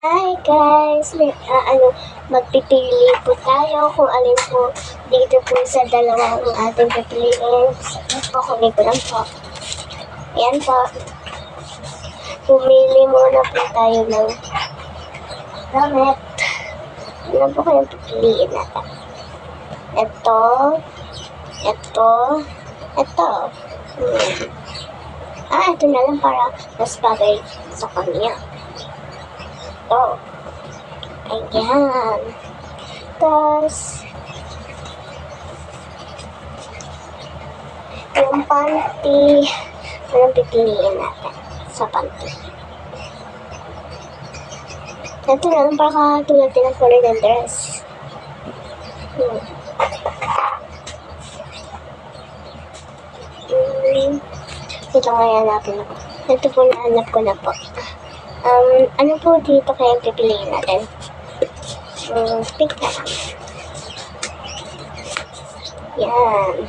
Hi guys! Magpipili po tayo kung alin po dito po sa dalawang ating pipiliin. Kukunin ko lang po. Ayan po. Pumili muna po tayo ng damit. Ano po kayong pipiliin natin? Ito. Ito na lang para mas bagay sa kanya. Ito. Ayan. Tapos, yung panty, anong pipiliin natin sa panty? Ito na lang para tulad din ang kulay ng dress. Ito nga hanapin ako. Ito po nahanap ko na po. Ano po dito kaya pipiliin natin? Pick na lang. Yan.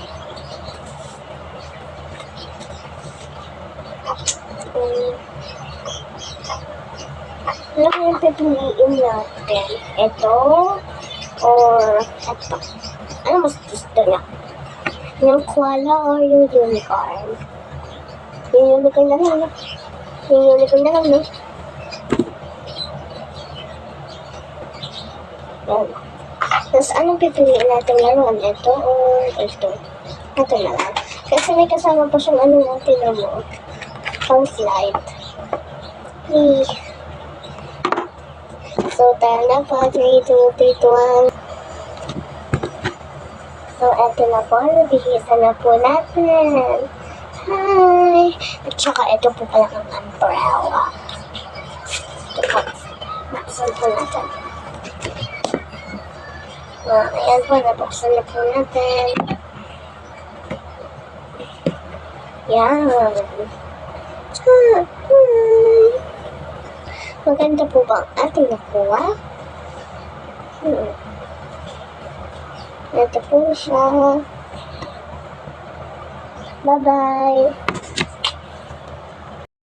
Ano kaya pipiliin natin? Ito or ito? Ano mas gusto niya? Yung koala or yung unicorn? Yung unicorn na lang, no? Yung unicorn na lang, no? Yan. Tapos, anong pipiliin natin laruan? Ito or ito? Ito na lang. Kasi may kasama pa siyang ano natin mo. Pang slide. So, tayo na po. 3, 2, 3, 2, 1. So, eto na po. Nabihisan na po natin. Hi! At saka, ito po pala ang umbrella. Ito po. Nabuksan po natin. Ayan po. Nabuksan na po natin. Yan. Hi! Maganda po ba ang ating nakuha? Ito po siya. Bye-bye.